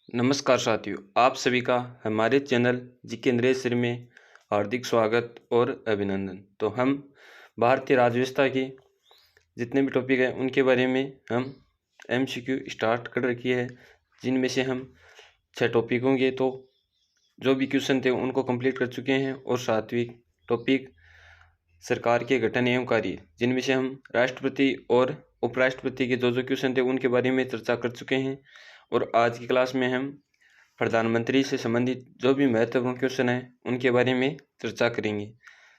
नमस्कार साथियों, आप सभी का हमारे चैनल जीके नरेश में हार्दिक स्वागत और अभिनंदन। तो हम भारतीय राज्यव्यवस्था के जितने भी टॉपिक हैं उनके बारे में हम एमसीक्यू स्टार्ट कर रखी है, जिनमें से हम 6 टॉपिक होंगे। तो जो भी क्वेश्चन थे उनको कंप्लीट कर चुके हैं और 7वीं टॉपिक सरकार के गठन एवं कार्य, जिनमें से हम राष्ट्रपति और उपराष्ट्रपति के जो क्वेश्चन थे उनके बारे में चर्चा कर चुके हैं। और आज की क्लास में हम प्रधानमंत्री से संबंधित जो भी महत्वपूर्ण क्वेश्चन है उनके बारे में चर्चा करेंगे।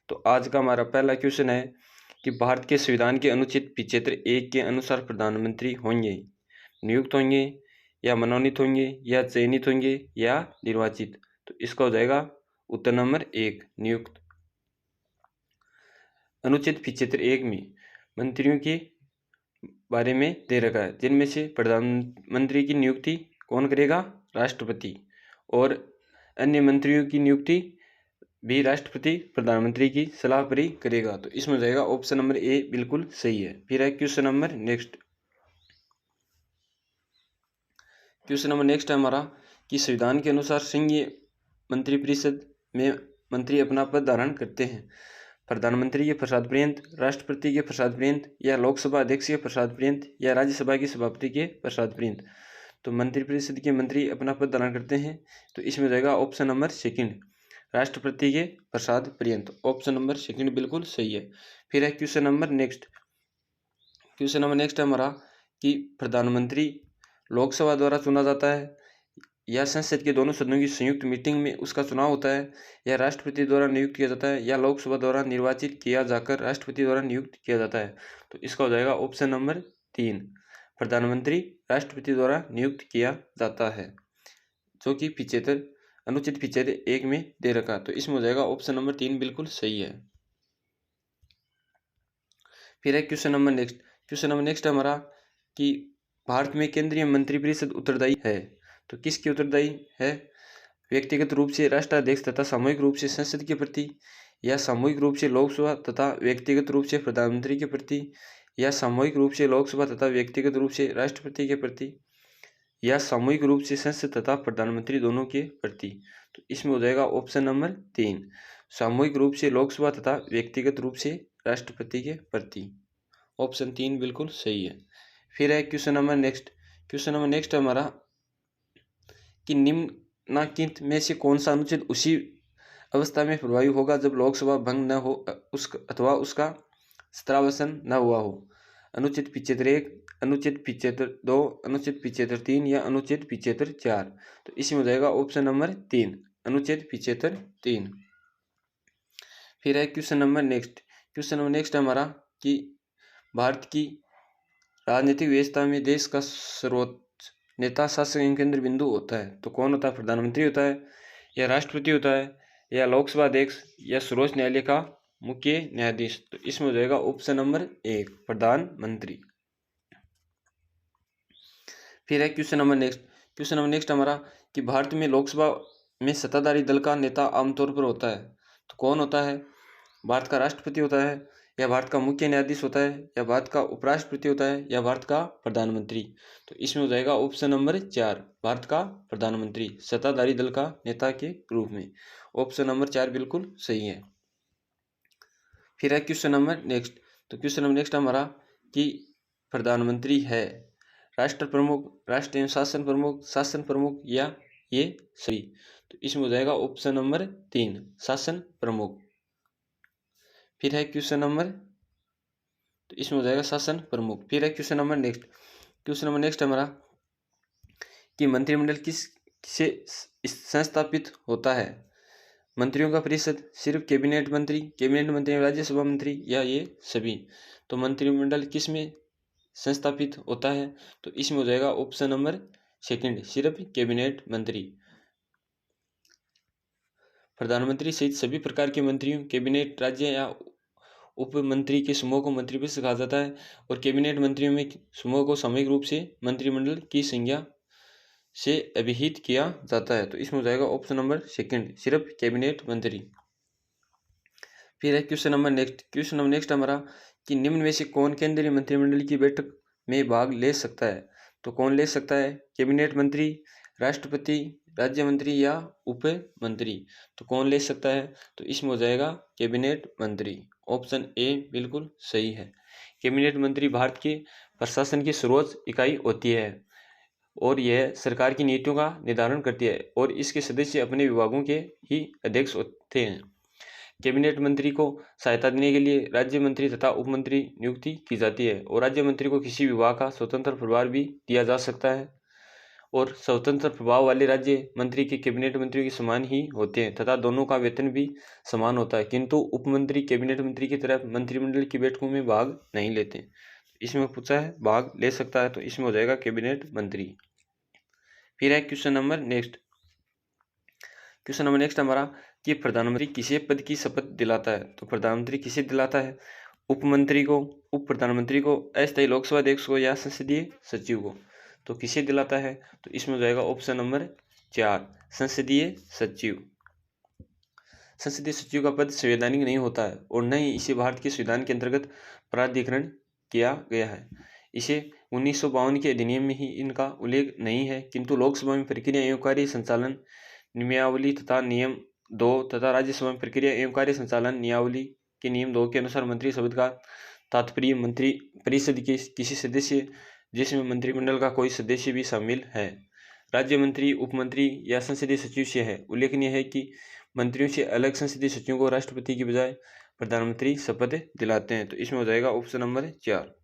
तो आज का हमारा पहला क्वेश्चन है कि भारत के संविधान के अनुच्छेद 75(1) के अनुसार प्रधानमंत्री होंगे, नियुक्त होंगे या मनोनीत होंगे या चयनित होंगे या निर्वाचित। तो इसका हो जाएगा उत्तर नंबर 1, नियुक्त। अनुच्छेद 75(1) में मंत्रियों के बारे में दे रखा है, जिनमें से प्रधानमंत्री की नियुक्ति कौन करेगा? राष्ट्रपति। और अन्य मंत्रियों की नियुक्ति भी राष्ट्रपति प्रधानमंत्री की सलाह पर ही करेगा। तो इसमें हो जाएगा ऑप्शन नंबर ए बिल्कुल सही है। फिर है question number next. Question number next है हमारा कि संविधान के अनुसार संघीय मंत्रिपरिषद में मंत्री अपना पद धारण करते हैं प्रधानमंत्री के प्रसाद पर्यंत, राष्ट्रपति के प्रसाद पर्यंत, या लोकसभा अध्यक्ष के प्रसाद पर्यंत, या राज्यसभा के सभापति के प्रसाद पर्यंत। तो मंत्रिपरिषद के मंत्री अपना पद धारण करते हैं, तो इसमें हो जाएगा ऑप्शन नंबर सेकंड, राष्ट्रपति के प्रसाद पर्यंत। ऑप्शन नंबर सेकंड बिल्कुल सही है। फिर है question number next. Question number next है हमारा कि प्रधानमंत्री लोकसभा द्वारा चुना जाता है या संसद के दोनों सदनों की संयुक्त मीटिंग में उसका चुनाव होता है, या राष्ट्रपति द्वारा नियुक्त किया जाता है, या लोकसभा द्वारा निर्वाचित किया जाकर राष्ट्रपति द्वारा नियुक्त किया जाता है। तो इसका हो जाएगा ऑप्शन नंबर 3, प्रधानमंत्री राष्ट्रपति द्वारा नियुक्त किया जाता है, जो कि 75 अनुच्छेद 75(1) में दे रखा। तो इसमें हो जाएगा ऑप्शन नंबर 3 बिल्कुल सही है। फिर है question number next. Question number next हमारा कि भारत में केंद्रीय मंत्रिपरिषद उत्तरदायी है। तो किसकी उत्तरदायी है? व्यक्तिगत रूप से राष्ट्राध्यक्ष तथा सामूहिक रूप से संसद के प्रति, या सामूहिक रूप से लोकसभा तथा व्यक्तिगत रूप से प्रधानमंत्री के प्रति, या सामूहिक रूप से लोकसभा तथा व्यक्तिगत रूप से राष्ट्रपति के प्रति, या सामूहिक रूप से संसद तथा प्रधानमंत्री दोनों के प्रति। तो इसमें हो जाएगा ऑप्शन नंबर 3, सामूहिक रूप से लोकसभा तथा व्यक्तिगत रूप से राष्ट्रपति के प्रति। ऑप्शन 3 बिल्कुल सही है। फिर है question number next. Question number next हमारा कि निम्नलिखित में से कौन सा अनुच्छेद उसी अवस्था में प्रभावी होगा जब लोकसभा भंग न हो अथवा उसका सत्रावसान न हुआ हो? अनुच्छेद 75(1), अनुच्छेद 75(2), अनुच्छेद 75(3 या अनुच्छेद 75(4)। तो इसमें हो जाएगा ऑप्शन नंबर 3, अनुच्छेद 75(3). फिर है question number next. Question number next हमारा कि भारत की राजनीतिक व्यवस्था में देश का सर्वोच्च नेता शासक एवं केंद्र बिंदु होता है। तो कौन होता है? प्रधानमंत्री होता है, या राष्ट्रपति होता है, या लोकसभा अध्यक्ष, या सर्वोच्च न्यायालय का मुख्य न्यायाधीश। तो इसमें हो जाएगा ऑप्शन नंबर 1, प्रधानमंत्री। फिर है question number next. Question number next हमारा कि भारत में लोकसभा में सत्ताधारी दल का नेता आमतौर पर होता है। तो कौन होता है? भारत का राष्ट्रपति होता है, या भारत का मुख्य न्यायाधीश होता है, या भारत का उपराष्ट्रपति होता है, या भारत का प्रधानमंत्री। तो इसमें हो जाएगा ऑप्शन नंबर 4, भारत का प्रधानमंत्री सत्ताधारी दल का नेता के रूप में। ऑप्शन नंबर 4 बिल्कुल सही है। फिर है क्वेश्चन नंबर नेक्स्ट। तो क्वेश्चन नंबर नेक्स्ट हमारा कि प्रधानमंत्री है राष्ट्र प्रमुख, राष्ट्र एवं शासन प्रमुख, या ये सही। तो इसमें हो जाएगा ऑप्शन नंबर 3, शासन प्रमुख। फिर है क्वेश्चन नंबर, तो इसमें हो जाएगा शासन प्रमुख। फिर है question number next. Question number next हमारा कि मंत्रिमंडल किस से संस्थापित होता है? मंत्रियों का परिषद, सिर्फ कैबिनेट मंत्री, राज्यसभा मंत्री, या ये सभी। तो मंत्रिमंडल किस में संस्थापित होता है? तो इसमें हो जाएगा ऑप्शन नंबर सेकंड, सिर्फ कैबिनेट मंत्री। प्रधानमंत्री सहित सभी प्रकार के मंत्रियों, कैबिनेट, राज्य या उप मंत्री के समूह को मंत्रिपरिषद कहा जाता है। और कैबिनेट मंत्रियों में समूह को सामूहिक रूप से मंत्रिमंडल की संज्ञा से अभिहित किया जाता है। तो इसमें हो जाएगा ऑप्शन नंबर सेकंड, सिर्फ कैबिनेट मंत्री। फिर है question number next. Question number next हमारा कि निम्न में से कौन केंद्रीय मंत्रिमंडल की बैठक में भाग ले सकता है? तो कौन ले सकता है? कैबिनेट मंत्री, राष्ट्रपति, राज्य मंत्री या उप मंत्री। तो कौन ले सकता है? तो इसमें हो जाएगा कैबिनेट मंत्री। ऑप्शन ए बिल्कुल सही है। कैबिनेट मंत्री भारत के प्रशासन की सर्वोच्च इकाई होती है और यह सरकार की नीतियों का निर्धारण करती है और इसके सदस्य अपने विभागों के ही अध्यक्ष होते हैं। कैबिनेट मंत्री को सहायता देने के लिए राज्य मंत्री तथा उप मंत्री नियुक्ति की जाती है और राज्य मंत्री को किसी विभाग का स्वतंत्र प्रभार भी दिया जा सकता है और स्वतंत्र प्रभाव वाले राज्य मंत्री के कैबिनेट मंत्रियों के समान ही होते हैं तथा दोनों का वेतन भी समान होता है, किंतु उप मंत्री कैबिनेट मंत्री की तरह मंत्रिमंडल की बैठकों में भाग नहीं लेते। इसमें पूछा है भाग ले सकता है, तो इसमें हो जाएगा कैबिनेट मंत्री। फिर है क्वेश्चन नंबर नेक्स्ट हमारा कि प्रधानमंत्री किसे पद की शपथ दिलाता है? तो प्रधानमंत्री किसे दिलाता है? उप मंत्री को, उप प्रधानमंत्री को, अस्थायी लोकसभा अध्यक्ष को या संसदीय सचिव को। तो किसे दिलाता है? तो इसमें हो जाएगा ऑप्शन नंबर 4 संसदीय सचिव। संसदीय सचिव का पद संवैधानिक नहीं होता है और न ही इसे भारत के संविधान के अंतर्गत प्राधिकरण किया गया है। इसे 1952 के अधिनियम में ही इनका उल्लेख नहीं है, किंतु लोकसभा में प्रक्रिया एवं कार्य संचालन नियमावली तथा नियम 2 तथा राज्यसभा में प्रक्रिया एवं कार्य संचालन नियमावली के नियम 2 के अनुसार मंत्री शब्द का तात्पर्य मंत्री परिषद के किसी सदस्य जिसमें मंत्रिमंडल का कोई सदस्य भी शामिल है, राज्य मंत्री, उप मंत्री या संसदीय सचिव से है। उल्लेखनीय है कि मंत्रियों से अलग संसदीय सचिवों को राष्ट्रपति की बजाय प्रधानमंत्री शपथ दिलाते हैं। तो इसमें हो जाएगा ऑप्शन नंबर 4।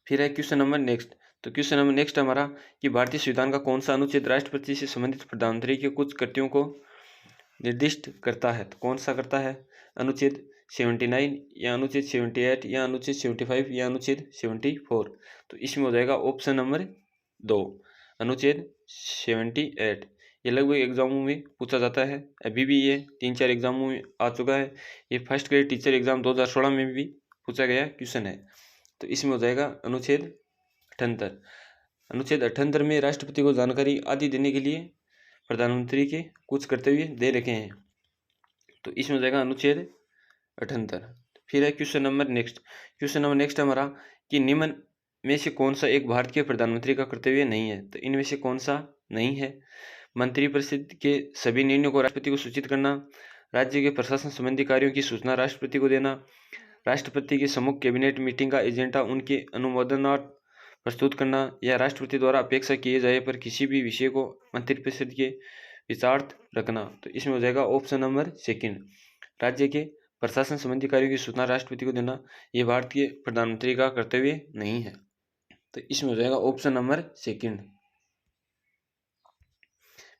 फिर है क्वेश्चन नंबर नेक्स्ट। तो क्वेश्चन नंबर नेक्स्ट हमारा कि भारतीय संविधान का कौन सा अनुच्छेद राष्ट्रपति से संबंधित प्रधानमंत्री के कुछ कृत्यों को निर्दिष्ट करता है? तो कौन सा करता है? अनुच्छेद 79 या अनुच्छेद 78 या अनुच्छेद 75 या अनुच्छेद 74। तो इसमें हो जाएगा ऑप्शन नंबर 2 अनुच्छेद 78। ये लगभग एग्जामों में पूछा जाता है, अभी भी ये 3-4 एग्जामों में आ चुका है। ये फर्स्ट ग्रेड टीचर एग्जाम 2016 में भी पूछा गया क्वेश्चन है। तो इसमें हो जाएगा अनुच्छेद 78। अनुच्छेद 78 में राष्ट्रपति को जानकारी आदि देने के लिए प्रधानमंत्री के कुछ कर्तव्य दे रखे हैं। तो इसमें हो जाएगा अनुच्छेद 78। फिर है question number next. Question number next हमारा कि निम्न में से कौन सा एक भारत के प्रधानमंत्री का कर्तव्य नहीं है? तो इनमें से कौन सा नहीं है? मंत्रिपरिषद के सभी निर्णयों को राष्ट्रपति को सूचित करना, राज्य के प्रशासन संबंधी कार्यों की सूचना राष्ट्रपति को देना, राष्ट्रपति के सम्मुख कैबिनेट मीटिंग का एजेंडा उनके अनुमोदनार्थ प्रस्तुत करना या राष्ट्रपति द्वारा अपेक्षा किए जाए पर किसी भी विषय को मंत्रिपरिषद के विचारार्थ रखना। तो इसमें हो जाएगा ऑप्शन नंबर 2 राज्य के प्रशासन संबंधी कार्यों की सूचना राष्ट्रपति को देना, ये भारत के प्रधानमंत्री का कर्तव्य नहीं है। तो इसमें हो जाएगा ऑप्शन नंबर 2।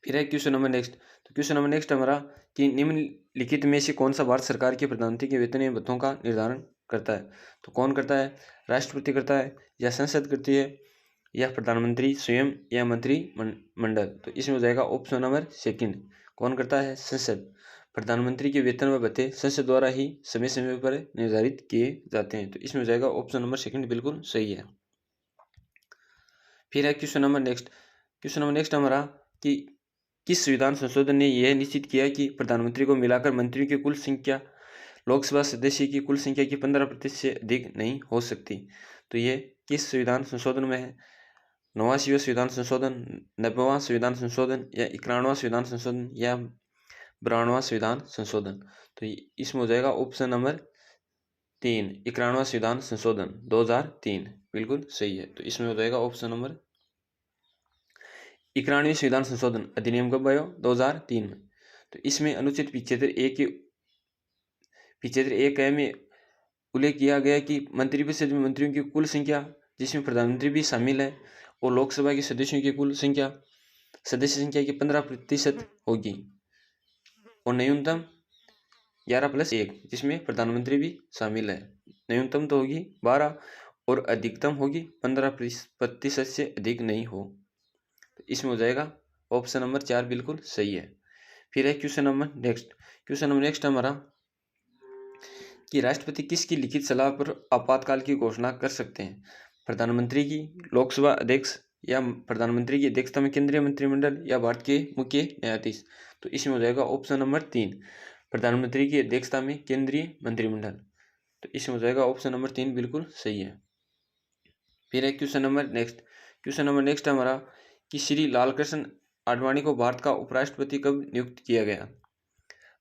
फिर है क्वेश्चन नंबर नेक्स्ट। तो क्वेश्चन नंबर नेक्स्ट हमारा कि निम्नलिखित में से कौन सा भारत सरकार के प्रधानमंत्री के वेतन एवं भत्तों का निर्धारण करता है? तो कौन करता है? राष्ट्रपति करता है या संसद करती है या प्रधानमंत्री स्वयं या मंत्रिमंडल? तो इसमें हो जाएगा ऑप्शन नंबर 2 कौन करता है? संसद। प्रधानमंत्री के वेतन व भत्ते संसद द्वारा ही समय समय पर निर्धारित किए जाते हैं। तो इसमें हो जाएगा ऑप्शन नंबर 2 बिल्कुल सही है। फिर है question number next. Question number next हमारा कि किस संविधान संशोधन ने यह निश्चित किया कि प्रधानमंत्री को मिलाकर मंत्रियों की कुल संख्या लोकसभा सदस्य की कुल संख्या की 15% से अधिक नहीं हो सकती? तो ये किस संविधान संशोधन में है? 89वां संविधान संशोधन, 90वां संविधान संशोधन या 91वां संविधान संशोधन या 92वां संविधान संशोधन? तो इसमें हो जाएगा ऑप्शन नंबर 3 91वां संविधान संशोधन 2003 बिल्कुल सही है। तो इसमें हो जाएगा ऑप्शन नंबर 91वें संविधान संशोधन अधिनियम कब आया? 2003 में। तो इसमें अनुच्छेद 75A में उल्लेख किया गया कि मंत्रिपरिषद में मंत्रियों की कुल संख्या जिसमें प्रधानमंत्री भी शामिल है और लोकसभा के सदस्यों की कुल संख्या सदस्य संख्या की 15% होगी और न्यूनतम 11+1 जिसमें प्रधानमंत्री भी शामिल है। न्यूनतम तो होगी 12 और अधिकतम होगी 15% से अधिक नहीं हो। तो इसमें हो जाएगा ऑप्शन नंबर 4 बिल्कुल सही है। फिर है question number next. Question number next हमारा कि राष्ट्रपति किसकी लिखित सलाह पर आपातकाल की घोषणा कर सकते हैं? प्रधानमंत्री की, लोकसभा अध्यक्ष या प्रधानमंत्री की अध्यक्षता में केंद्रीय मंत्रिमंडल या भारत के मुख्य न्यायाधीश? तो इसमें हो जाएगा ऑप्शन नंबर 3 प्रधानमंत्री की अध्यक्षता में केंद्रीय मंत्रिमंडल। तो इसमें हो जाएगा ऑप्शन नंबर 3 बिल्कुल सही है। फिर है question number next. Question number next हमारा कि श्री लालकृष्ण आडवाणी को भारत का उपराष्ट्रपति कब नियुक्त किया गया?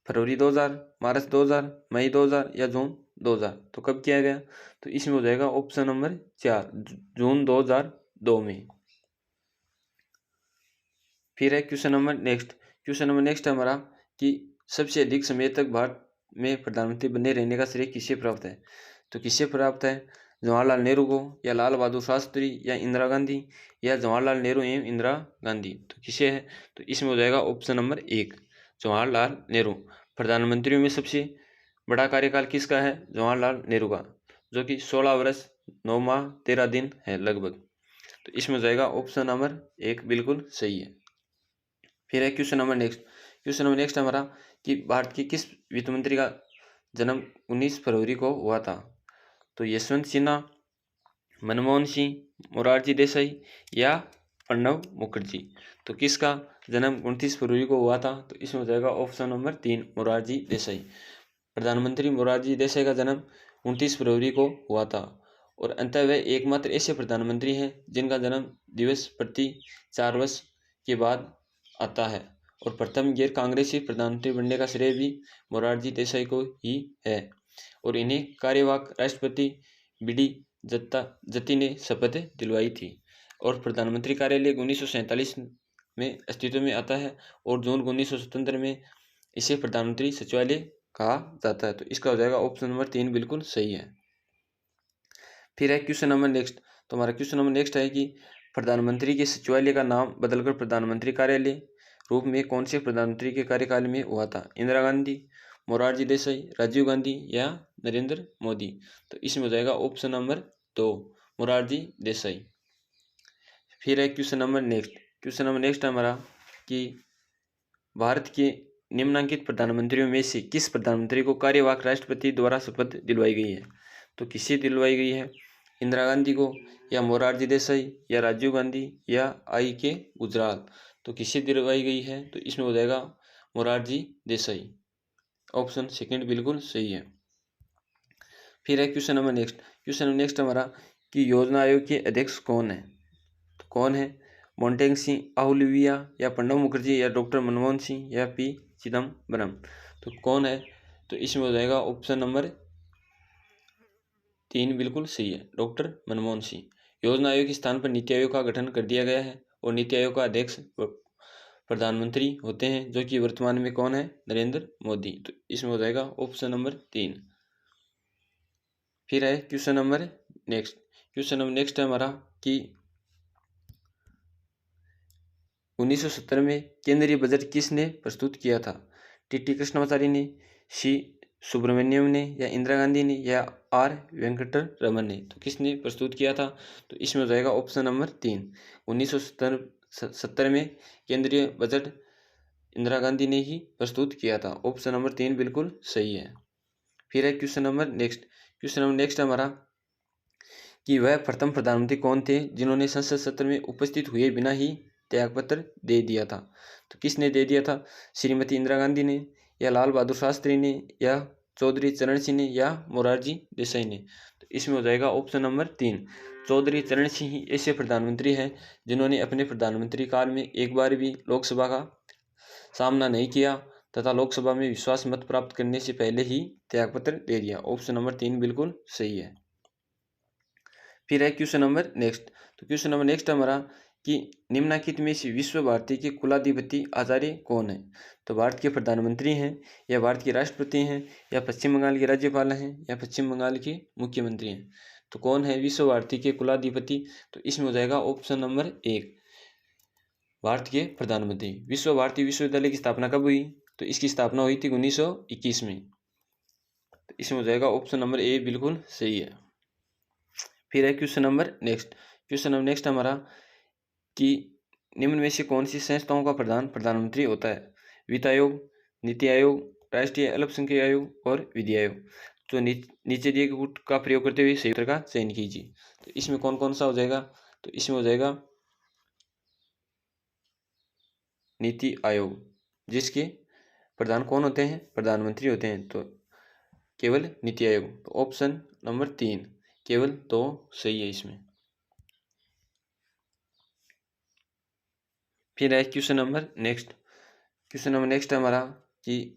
फरवरी 2000, मार्च 2000, मई 2000 या जून 2000? तो कब किया गया? तो इसमें हो जाएगा ऑप्शन नंबर 4, जून 2002 में। फिर है क्वेश्चन नंबर नेक्स्ट हमारा कि सबसे अधिक समय तक भारत में प्रधानमंत्री बने रहने का श्रेय किसे प्राप्त है? तो किसे प्राप्त है? जवाहरलाल नेहरू को, या लाल बहादुर शास्त्री, या इंदिरा गांधी, या जवाहरलाल नेहरू एवं इंदिरा गांधी? तो किसे है? तो इसमें हो जाएगा ऑप्शन नंबर 1, जवाहरलाल नेहरू। प्रधानमंत्रियों में सबसे बड़ा कार्यकाल किसका है? जवाहरलाल नेहरू का, जो कि 16 वर्ष 9 माह 13 दिन है लगभग। तो इसमें हो जाएगा ऑप्शन नंबर 1 बिल्कुल सही है। फिर है क्वेश्चन नंबर नेक्स्ट हमारा कि भारत के किस वित्त मंत्री का जन्म 19 फरवरी को हुआ था? तो यशवंत सिन्हा, मनमोहन सिंह, मोरारजी देसाई या प्रणब मुखर्जी? तो किसका जन्म 29 फरवरी को हुआ था? तो इसमें हो जाएगा ऑप्शन नंबर 3, मोरारजी देसाई। प्रधानमंत्री मोरारजी देसाई का जन्म 29 फरवरी को हुआ था और अंततः वह एकमात्र ऐसे प्रधानमंत्री हैं जिनका जन्म दिवस प्रति 4 वर्ष के बाद आता है और प्रथम गैर कांग्रेसी प्रधानमंत्री बनने का श्रेय भी मोरारजी देसाई को ही है और इन्हें कार्यवाहक राष्ट्रपति बी.डी. जत्ती ने शपथ दिलवाई थी और प्रधानमंत्री कार्यालय 1947 में अस्तित्व में आता है और जून 1977 में इसे प्रधानमंत्री सचिवालय कहा जाता है। तो इसका हो जाएगा ऑप्शन नंबर 3 बिल्कुल सही है। फिर है क्वेश्चन नंबर नेक्स्ट। तो हमारा क्वेश्चन नंबर नेक्स्ट है कि प्रधानमंत्री के सचिवालय का नाम बदलकर प्रधानमंत्री कार्यालय रूप में कौन से प्रधानमंत्री के कार्यकाल में हुआ था? इंदिरा गांधी, मोरारजी देसाई, राजीव गांधी या नरेंद्र मोदी? तो इसमें हो जाएगा ऑप्शन नंबर 2, मोरारजी देसाई। फिर है क्वेश्चन नंबर नेक्स्ट हमारा कि भारत के निम्नलिखित प्रधानमंत्रियों में से किस प्रधानमंत्री को कार्यवाहक राष्ट्रपति द्वारा शपथ दिलवाई गई है? तो किसे दिलवाई गई है? इंदिरा गांधी को, या मोरारजी देसाई, या राजीव गांधी, या I.K. गुजराल? तो किसे दिलवाई गई है? तो इसमें हो जाएगा मोरारजी देसाई। ऑप्शन सेकंड बिल्कुल सही है। फिर है क्वेश्चन नंबर नेक्स्ट हमारा कि योजना आयोग के अध्यक्ष कौन है? तो कौन है? मोंटेग सिंह आहलूवालिया, या प्रणब मुखर्जी, या डॉक्टर मनमोहन सिंह, या पी चिदम्बरम? तो कौन है? तो इसमें हो जाएगा ऑप्शन नंबर 3 बिल्कुल सही है, डॉक्टर मनमोहन सिंह। योजना आयोग के स्थान पर नीति आयोग का गठन कर दिया गया है और नीति आयोग का अध्यक्ष प्रधानमंत्री होते हैं, जो कि वर्तमान में कौन है? नरेंद्र मोदी। तो इसमें हो जाएगा ऑप्शन नंबर 3। फिर है क्वेश्चन नंबर नेक्स्ट है हमारा कि 1970 में केंद्रीय बजट किसने प्रस्तुत किया था? टी कृष्णमाचारी ने, सी सुब्रमण्यम ने, या इंदिरा गांधी ने, या आर वेंकटरमन ने? तो किसने प्रस्तुत किया था? तो इसमें हो जाएगा ऑप्शन नंबर 3, 1970 में केंद्रीय बजट इंदिरा गांधी ने ही प्रस्तुत किया था। ऑप्शन नंबर 3 बिल्कुल सही है। फिर है क्वेश्चन नंबर नेक्स्ट हमारा कि वह प्रथम प्रधानमंत्री कौन थे जिन्होंने संसद सत्र में उपस्थित हुए बिना ही त्यागपत्र दे दिया था? तो किसने दे दिया था? श्रीमती इंदिरा गांधी ने, या लाल बहादुर शास्त्री ने, या चौधरी चरण सिंह ने, या मोरारजी देसाई ने? तो इसमें हो जाएगा ऑप्शन नंबर 3, चौधरी चरण सिंह ही ऐसे प्रधानमंत्री हैं जिन्होंने अपने प्रधानमंत्री काल में एक बार भी लोकसभा का सामना नहीं किया तथा लोकसभा में विश्वास मत प्राप्त करने से पहले ही त्यागपत्र दे दिया। ऑप्शन नंबर 3 बिल्कुल सही है। फिर है क्वेश्चन नंबर तो क्वेश्चन नंबर हमारा कि निम्नलिखित में से विश्व भारती के कुलाधिपति आचार्य कौन है? तो भारत के प्रधानमंत्री हैं, या भारत के राष्ट्रपति हैं, या पश्चिम बंगाल के राज्यपाल हैं, या पश्चिम बंगाल के मुख्यमंत्री हैं? तो कौन है विश्व भारती के कुलाधिपति? तो इसमें हो जाएगा ऑप्शन नंबर 1, भारत के प्रधानमंत्री। विश्व भारती विश्वविद्यालय की स्थापना कब हुई? तो इसकी स्थापना हुई थी 1921 में। तो इसमें हो जाएगा ऑप्शन नंबर ए बिल्कुल सही है। फिर है क्वेश्चन नंबर नेक्स्ट हमारा कि निम्न में से कौन सी संस्थाओं का प्रधानमंत्री होता है? वित्त आयोग, नीति आयोग, राष्ट्रीय अल्पसंख्यक आयोग और विधि आयोग। तो नीचे दिए गए गुट का प्रयोग करते हुए सही उत्तर का चयन कीजिए। तो इसमें कौन कौन सा हो जाएगा? तो इसमें हो जाएगा नीति आयोग, जिसके प्रधान कौन होते हैं? प्रधानमंत्री होते हैं। तो केवल नीति आयोग। तो ऑप्शन नंबर 3 केवल 2 सही है इसमें। फिर है क्वेश्चन नंबर नेक्स्ट है हमारा कि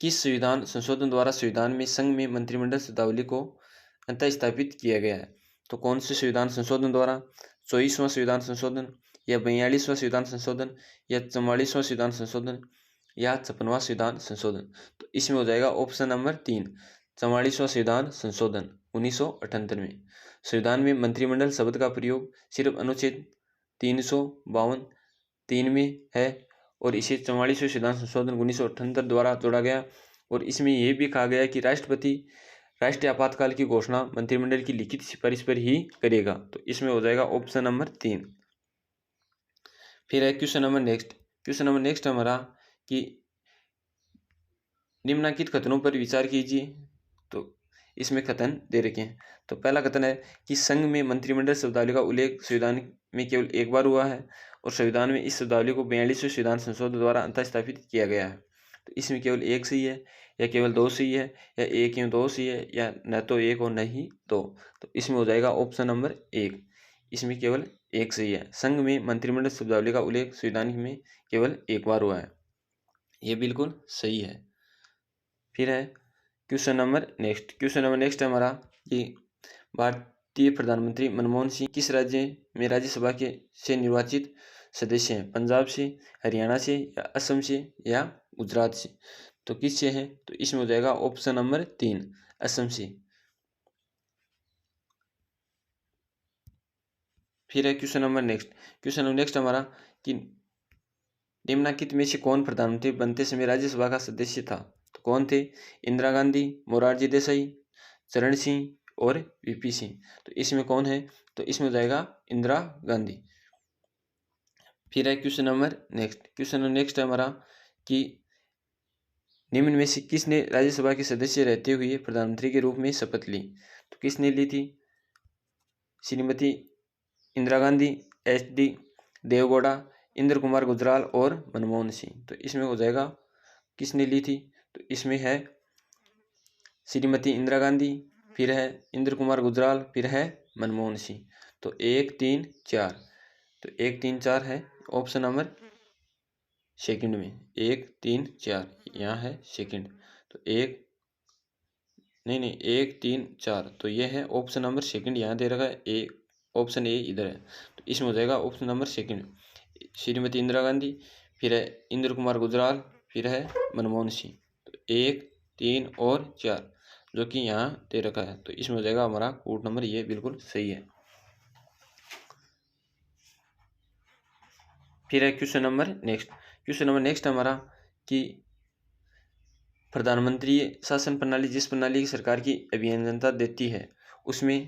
किस संविधान संशोधन द्वारा संविधान में संघ में मंत्रिमंडल शब्दावली को अंतः स्थापित किया गया है? तो कौन से संविधान संशोधन द्वारा? 24वां संविधान संशोधन या 42वां संविधान संशोधन या 44वां संविधान संशोधन या 56वां संविधान संशोधन? तो इसमें हो जाएगा ऑप्शन नंबर 3, 44वां संविधान संशोधन 1978 में। संविधान में मंत्रिमंडल शब्द का प्रयोग सिर्फ अनुच्छेद 352 में है और इसे 44वें संविधान संशोधन 1978 द्वारा जोड़ा गया और इसमें यह भी कहा गया कि राष्ट्रपति राष्ट्रीय आपातकाल की घोषणा मंत्रिमंडल की लिखित सिफारिश पर ही करेगा। तो इसमें हो जाएगा ऑप्शन नंबर 3। फिर है क्वेश्चन नंबर नेक्स्ट हमारा कि निम्नलिखित कथनों पर विचार कीजिए। तो इसमें कथन दे रखे हैं। तो पहला कथन है कि संघ में मंत्रिमंडल शब्दावली का उल्लेख संविधान में केवल एक बार हुआ है और संविधान में इस शब्दावली को 42वें संविधान संशोधन द्वारा अंतः स्थापित किया गया है। तो इसमें केवल एक सही है या केवल दो सही है या एक या दो सही है या न तो एक और न ही दो। तो इसमें हो जाएगा ऑप्शन नंबर 1। इसमें केवल एक सही है। संघ में मंत्रिमंडल शब्दावली का उल्लेख संविधान में केवल एक बार हुआ है, ये बिल्कुल सही है। फिर है क्वेश्चन नंबर नेक्स्ट है हमारा कि भारतीय प्रधानमंत्री मनमोहन सिंह किस राज्य में राज्यसभा के से निर्वाचित सदस्य हैं? पंजाब से, हरियाणा से या असम से या गुजरात से? तो किस से है? तो इसमें हो जाएगा ऑप्शन नंबर 3, असम से। फिर है क्वेश्चन नंबर नेक्स्ट हमारा कि निम्नलिखित में से कौन प्रधानमंत्री बनते समय राज्यसभा का सदस्य था? तो कौन थे? इंदिरा गांधी, मोरारजी देसाई, चरण सिंह और वीपी सिंह। तो इसमें कौन है? तो इसमें हो जाएगा इंदिरा गांधी। फिर है क्वेश्चन नंबर नेक्स्ट है हमारा कि निम्न में से किसने राज्यसभा के सदस्य रहते हुए प्रधानमंत्री के रूप में शपथ ली? तो किसने ली थी? श्रीमती इंदिरा गांधी, HD देवगौड़ा, इंद्र कुमार गुजराल और मनमोहन सिंह। तो इसमें हो जाएगा किसने ली थी? तो इसमें है श्रीमती इंदिरा गांधी, फिर है इंद्र कुमार गुजराल, फिर है मनमोहन सिंह। तो 1, 3, 4। तो 1, 3, 4 है ऑप्शन नंबर सेकंड में। 1, 3, 4 यहाँ है सेकंड। तो 1 1, 3, 4 तो ये है ऑप्शन नंबर सेकंड यहाँ दे रखा है। ऑप्शन ए इधर है। तो इसमें हो जाएगा option number second, Shrimati Indira Gandhi, फिर है इंद्र कुमार गुजराल, फिर है मनमोहन सिंह। तो 1, 3 और 4 जो कि यहाँ दे रखा है। तो इसमें हो जाएगा हमारा कोड नंबर, ये बिल्कुल सही है। फिर है क्वेश्चन नंबर नेक्स्ट हमारा कि प्रधानमंत्री शासन प्रणाली जिस प्रणाली की सरकार की अभियंता देती है उसमें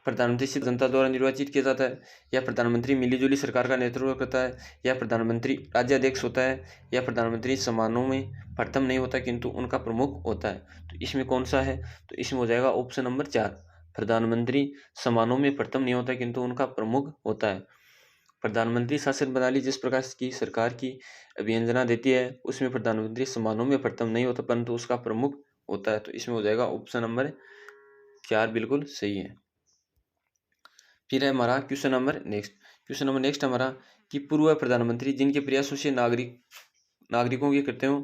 प्रधानमंत्री सिर्फ जनता द्वारा निर्वाचित किया जाता है, या प्रधानमंत्री मिलीजुली सरकार का नेतृत्व करता है, या प्रधानमंत्री राज्याध्यक्ष होता है, या प्रधानमंत्री समारोह में प्रथम नहीं होता किंतु उनका प्रमुख होता है। तो इसमें कौन सा है? तो इसमें हो जाएगा ऑप्शन नंबर 4, प्रधानमंत्री समारोह में प्रथम नहीं होता किंतु उनका प्रमुख होता है। प्रधानमंत्री शासन प्रणाली जिस प्रकार की सरकार की अभियंजना देती है उसमें प्रधानमंत्री समारोह में प्रथम नहीं होता परंतु उसका प्रमुख होता है। तो इसमें हो जाएगा ऑप्शन नंबर 4 बिल्कुल सही है। फिर है हमारा क्वेश्चन नंबर नेक्स्ट हमारा कि पूर्व प्रधानमंत्री जिनके प्रयासों से नागरिकों के कर्तव्यों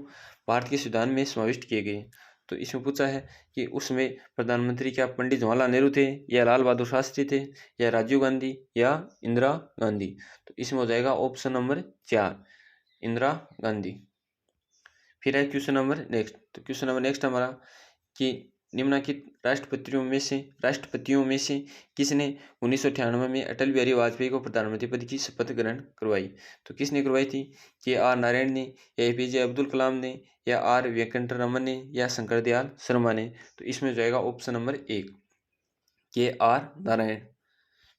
भारत के संविधान में समाविष्ट किए गए। तो इसमें पूछा है कि उसमें प्रधानमंत्री क्या पंडित जवाहरलाल नेहरू थे, या लाल बहादुर शास्त्री थे, या राजीव गांधी, या इंदिरा गांधी? तो इसमें हो जाएगा ऑप्शन नंबर 4, इंदिरा गांधी। फिर है क्वेश्चन नंबर नेक्स्ट हमारा कि निम्नलिखित राष्ट्रपतियों में से किसने 1998 में अटल बिहारी वाजपेयी को प्रधानमंत्री पद की शपथ ग्रहण करवाई? तो किसने करवाई थी? KR नारायण ने, या APJ अब्दुल कलाम ने, या R वेंकटरमन ने, या शंकर दयाल शर्मा ने? तो इसमें जाएगा ऑप्शन नंबर 1, KR नारायण।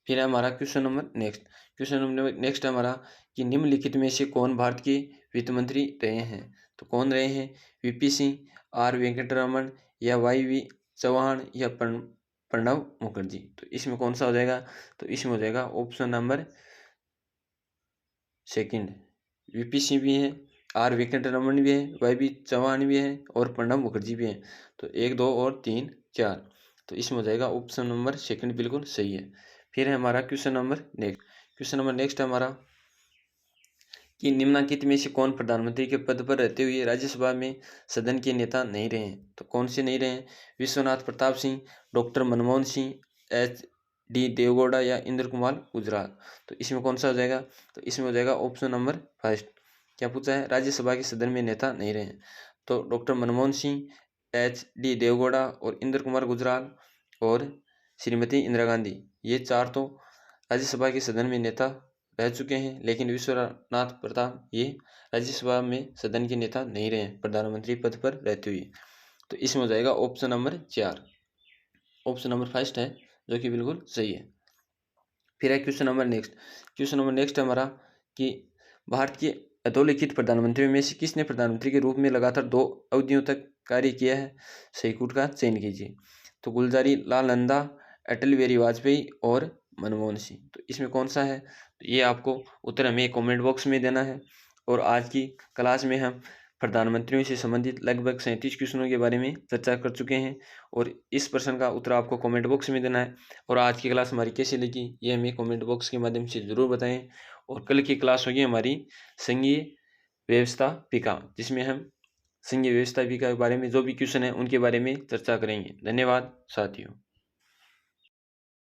फिर है हमारा क्वेश्चन नंबर नेक्स्ट हमारा कि निम्नलिखित में से कौन भारत के वित्त मंत्री रहे हैं? तो कौन रहे हैं? VP सिंह, R वेंकटरमन, या YV चौहान, या प्रणब मुखर्जी? तो इसमें कौन सा हो जाएगा? तो इसमें हो जाएगा option number second, VP Singh भी है, R वेंकटरमन भी है, YV चौहान भी है और प्रणब मुखर्जी भी है। तो 1, 2 और 3, 4 तो इसमें हो जाएगा ऑप्शन नंबर सेकंड बिल्कुल सही है। फिर है हमारा क्वेश्चन नंबर नेक्स्ट है हमारा कि निम्नलिखित में से कौन प्रधानमंत्री के पद पर रहते हुए राज्यसभा में सदन के नेता नहीं रहे हैं। तो कौन से नहीं रहे हैं? विश्वनाथ प्रताप सिंह, डॉक्टर मनमोहन सिंह, HD देवगौड़ा या इंद्र कुमार गुजराल। तो इसमें कौन सा हो जाएगा? तो इसमें हो जाएगा ऑप्शन नंबर फर्स्ट। क्या पूछा है? राज्यसभा के सदन में नेता नहीं रहे हैं। तो डॉक्टर मनमोहन सिंह, HD देवगौड़ा और इंद्र कुमार गुजराल और श्रीमती इंदिरा गांधी, ये चार तो राज्यसभा के सदन में नेता रह चुके हैं, लेकिन विश्वनाथ प्रताप ये राज्यसभा में सदन के नेता नहीं रहे हैं प्रधानमंत्री पद पर रहते हुए। तो इसमें हो जाएगा option number 4। Option number first है जो कि बिल्कुल सही है। फिर है क्वेश्चन नंबर नेक्स्ट हमारा कि भारत के अधोलिखित प्रधानमंत्रियों में से किसने प्रधानमंत्री के रूप में लगातार 2 अवधियों तक कार्य किया है? सही कूट का चयन कीजिए। तो गुलजारी लाल नंदा, अटल बिहारी वाजपेयी और मनमोहन सिंह। तो इसमें कौन सा है? तो ये आपको उत्तर हमें कमेंट बॉक्स में देना है। और आज की क्लास में हम प्रधानमंत्रियों से संबंधित लगभग 37 क्वेश्चनों के बारे में चर्चा कर चुके हैं और इस प्रश्न का उत्तर आपको कमेंट बॉक्स में देना है। और आज की क्लास हमारी कैसी लगी ये हमें कमेंट बॉक्स के माध्यम से ज़रूर बताएं। और कल की क्लास होगी हमारी संघीय व्यवस्थापिका, जिसमें हम संघीय व्यवस्थापिका के बारे में जो भी क्वेश्चन है उनके बारे में चर्चा करेंगे। धन्यवाद साथियों।